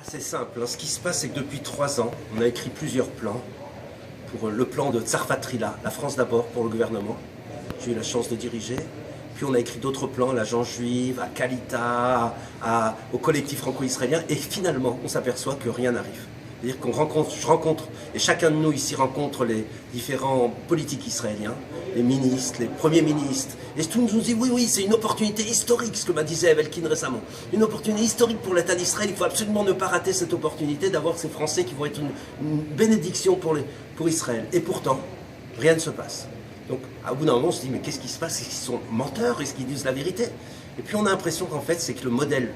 C'est simple, hein. Ce qui se passe, c'est que depuis 3 ans, on a écrit plusieurs plans. Pour le plan de Tzarfat Rila, la France d'abord pour le gouvernement. J'ai eu la chance de diriger. Puis on a écrit d'autres plans, à l'Agence juive, à Kalita, au collectif franco-israélien. Et finalement, on s'aperçoit que rien n'arrive. C'est-à-dire je rencontre, et chacun de nous ici rencontre les différents politiques israéliens, les ministres, les premiers ministres. Et tout nous dit, oui, c'est une opportunité historique, ce que m'a disait Evelkin récemment. Une opportunité historique pour l'État d'Israël. Il faut absolument ne pas rater cette opportunité d'avoir ces Français qui vont être une bénédiction pour Israël. Et pourtant, rien ne se passe. Donc, à bout d'un moment, on se dit, mais qu'est-ce qui se passe? Est-ce qu'ils sont menteurs? Est-ce qu'ils disent la vérité? Et puis on a l'impression qu'en fait, c'est que le modèle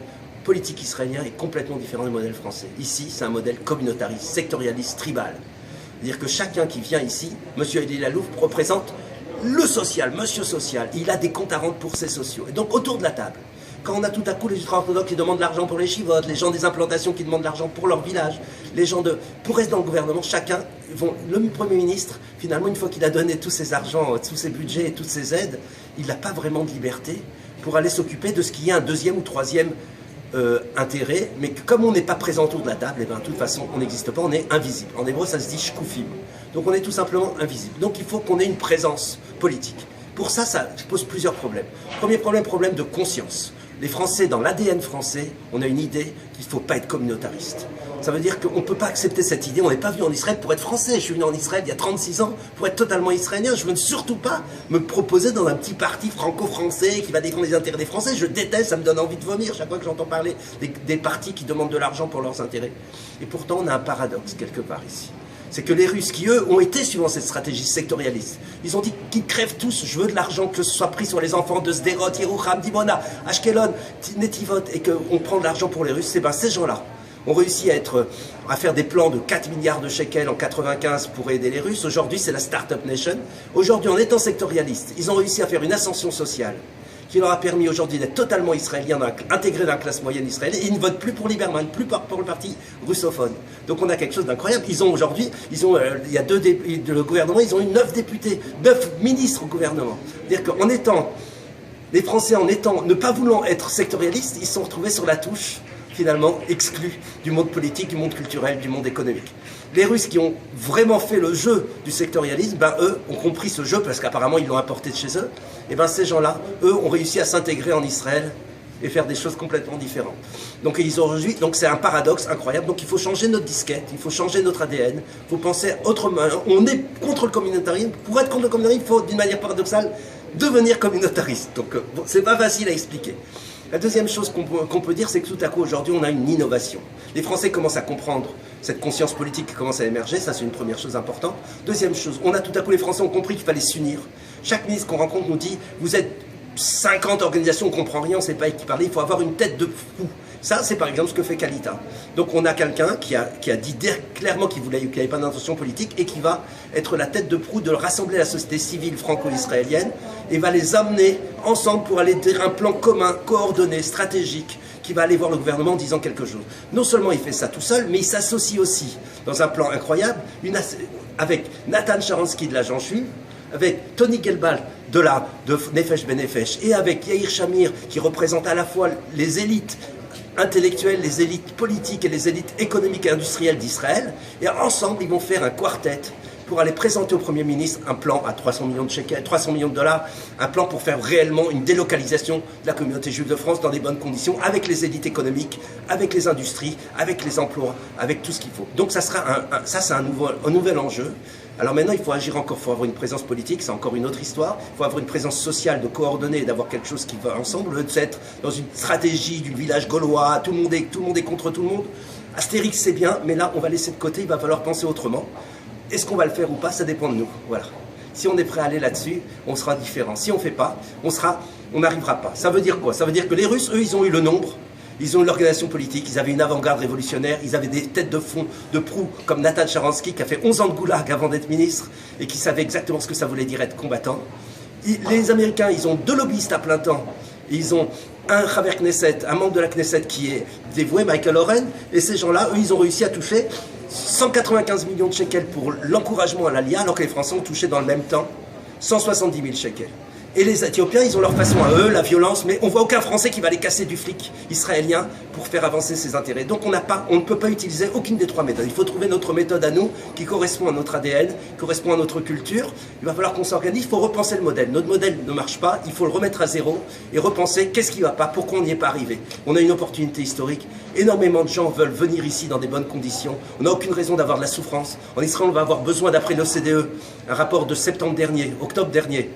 politique israélien est complètement différent du modèle français. Ici, c'est un modèle communautariste, sectorialiste, tribal. C'est-à-dire que chacun qui vient ici, M. Eli Lalouf représente le social, monsieur social. Il a des comptes à rendre pour ses sociaux. Et donc, autour de la table, quand on a tout à coup les ultra-orthodoxes qui demandent de l'argent pour les chivotes, les gens des implantations qui demandent de l'argent pour leur village, les gens pour rester dans le gouvernement, chacun, le Premier ministre, finalement, une fois qu'il a donné tous ses argents, tous ses budgets et toutes ses aides, il n'a pas vraiment de liberté pour aller s'occuper de ce qu'il y a un deuxième ou troisième intérêt, mais que comme on n'est pas présent autour de la table, et bien de toute façon on n'existe pas, on est invisible. En hébreu ça se dit shkufim. Donc on est tout simplement invisible. Donc il faut qu'on ait une présence politique. Pour ça, ça pose plusieurs problèmes. Premier problème de conscience. Les Français, dans l'ADN français, on a une idée qu'il ne faut pas être communautariste. Ça veut dire qu'on ne peut pas accepter cette idée. On n'est pas venu en Israël pour être français. Je suis venu en Israël il y a 36 ans pour être totalement israélien. Je ne veux surtout pas me proposer dans un petit parti franco-français qui va défendre les intérêts des Français. Je déteste, ça me donne envie de vomir chaque fois que j'entends parler des partis qui demandent de l'argent pour leurs intérêts. Et pourtant, on a un paradoxe quelque part ici. C'est que les Russes qui, eux, ont été suivant cette stratégie sectorialiste, ils ont dit qu'ils crèvent tous, je veux de l'argent, que ce soit pris sur les enfants de Sderot, Yerouham, Dimona, Ashkelon, Netivot, et qu'on prend de l'argent pour les Russes. C'est bien ces gens-là ont réussi à faire des plans de 4 milliards de shekels en 95 pour aider les Russes. Aujourd'hui, c'est la Startup Nation. Aujourd'hui, en étant sectorialiste, ils ont réussi à faire une ascension sociale qui leur a permis aujourd'hui d'être totalement israéliens, intégrés dans la classe moyenne israélienne, et ils ne votent plus pour Lieberman, plus pour le parti russophone. Donc on a quelque chose d'incroyable. Ils ont aujourd'hui, il y a le gouvernement, ils ont eu 9 députés, 9 ministres au gouvernement. C'est-à-dire qu'en étant, les Français ne pas voulant être sectorialistes, ils se sont retrouvés sur la touche, finalement, exclus du monde politique, du monde culturel, du monde économique. Les Russes qui ont vraiment fait le jeu du sectorialisme, eux ont compris ce jeu parce qu'apparemment ils l'ont apporté de chez eux. Et ces gens-là, eux, ont réussi à s'intégrer en Israël et faire des choses complètement différentes. Donc c'est un paradoxe incroyable. Donc il faut changer notre disquette, il faut changer notre ADN, il faut penser autrement. On est contre le communautarisme. Pour être contre le communautarisme, il faut, d'une manière paradoxale, devenir communautariste. Donc c'est pas facile à expliquer. La deuxième chose qu'on peut dire, c'est que tout à coup, aujourd'hui, on a une innovation. Les Français commencent à comprendre cette conscience politique qui commence à émerger, ça c'est une première chose importante. Deuxième chose, tout à coup, les Français ont compris qu'il fallait s'unir. Chaque ministre qu'on rencontre nous dit, vous êtes 50 organisations, on ne comprend rien, on ne sait pas avec qui parler, il faut avoir une tête de fou. Ça, c'est par exemple ce que fait Kalita. Donc on a quelqu'un qui a dit clairement qu'il n'avait pas d'intention politique et qui va être la tête de proue de rassembler la société civile franco-israélienne et va les amener ensemble pour aller dire un plan commun, coordonné, stratégique, qui va aller voir le gouvernement en disant quelque chose. Non seulement il fait ça tout seul, mais il s'associe aussi dans un plan incroyable avec Nathan Sharansky de l'Agence juive, avec Tony Gelbal de Nefesh Benefesh et avec Yair Shamir qui représente à la fois les élites intellectuelles, les élites politiques et les élites économiques et industrielles d'Israël. Et ensemble, ils vont faire un quartet pour aller présenter au Premier ministre un plan à 300 millions de shekels, 300 millions de dollars, un plan pour faire réellement une délocalisation de la communauté juive de France dans des bonnes conditions, avec les élites économiques, avec les industries, avec les emplois, avec tout ce qu'il faut. Donc ça sera c'est un nouvel enjeu. Alors maintenant, il faut agir encore, il faut avoir une présence politique, c'est encore une autre histoire. Il faut avoir une présence sociale, de coordonner, d'avoir quelque chose qui va ensemble, d'être dans une stratégie du village gaulois, tout le monde est contre tout le monde. Astérix, c'est bien, mais là, on va laisser de côté, il va falloir penser autrement. Est-ce qu'on va le faire ou pas? Ça dépend de nous. Voilà. Si on est prêt à aller là-dessus, on sera différent. Si on ne fait pas, on n'arrivera pas. Ça veut dire quoi? Ça veut dire que les Russes, eux, ils ont eu le nombre. Ils ont eu l'organisation politique, ils avaient une avant-garde révolutionnaire, ils avaient des têtes de fond, de proue, comme Nathan Sharansky, qui a fait 11 ans de goulag avant d'être ministre, et qui savait exactement ce que ça voulait dire être combattant. Les Américains, ils ont 2 lobbyistes à plein temps. Ils ont un Chaver Knesset, un membre de la Knesset qui est dévoué, Michael Oren, et ces gens-là, eux, ils ont réussi à toucher 195 millions de shekels pour l'encouragement à l'Aliyah, alors que les Français ont touché dans le même temps 170 000 shekels. Et les Éthiopiens, ils ont leur façon à eux, la violence, mais on voit aucun Français qui va aller casser du flic israélien pour faire avancer ses intérêts. Donc on ne peut pas utiliser aucune des trois méthodes. Il faut trouver notre méthode à nous, qui correspond à notre ADN, correspond à notre culture. Il va falloir qu'on s'organise, il faut repenser le modèle. Notre modèle ne marche pas, il faut le remettre à zéro et repenser qu'est-ce qui ne va pas, pourquoi on n'y est pas arrivé. On a une opportunité historique, énormément de gens veulent venir ici dans des bonnes conditions. On n'a aucune raison d'avoir de la souffrance. En Israël, on va avoir besoin, d'après l'OCDE, un rapport de septembre dernier, octobre dernier,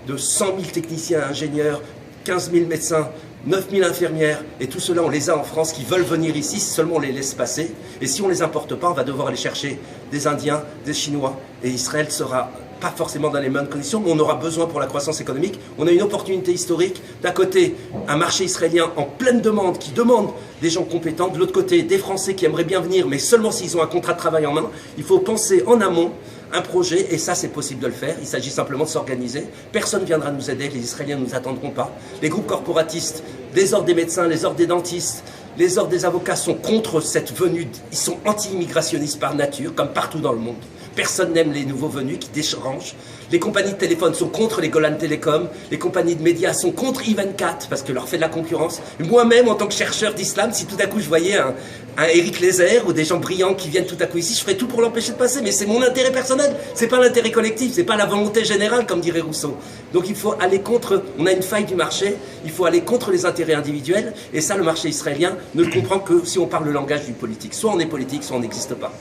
de 100 000 techniciens, ingénieurs, 15 000 médecins, 9 000 infirmières, et tout cela on les a en France qui veulent venir ici, si seulement on les laisse passer. Et si on ne les importe pas, on va devoir aller chercher des Indiens, des Chinois, et Israël sera pas forcément dans les mêmes conditions, mais on aura besoin pour la croissance économique. On a une opportunité historique, d'un côté un marché israélien en pleine demande, qui demande des gens compétents, de l'autre côté des Français qui aimeraient bien venir, mais seulement s'ils ont un contrat de travail en main. Il faut penser en amont un projet, et ça c'est possible de le faire, il s'agit simplement de s'organiser. Personne ne viendra nous aider, les Israéliens ne nous attendront pas. Les groupes corporatistes, les ordres des médecins, les ordres des dentistes, les ordres des avocats sont contre cette venue, ils sont anti-immigrationnistes par nature, comme partout dans le monde. Personne n'aime les nouveaux venus qui dérangent. Les compagnies de téléphone sont contre les Golan Telecom. Les compagnies de médias sont contre I24 parce que leur fait de la concurrence. Moi-même, en tant que chercheur d'islam, si tout à coup je voyais un Éric Lézère ou des gens brillants qui viennent tout à coup ici, je ferais tout pour l'empêcher de passer. Mais c'est mon intérêt personnel. C'est pas l'intérêt collectif. C'est pas la volonté générale, comme dirait Rousseau. Donc il faut aller contre. On a une faille du marché. Il faut aller contre les intérêts individuels. Et ça, le marché israélien ne le comprend que si on parle le langage du politique. Soit on est politique, soit on n'existe pas.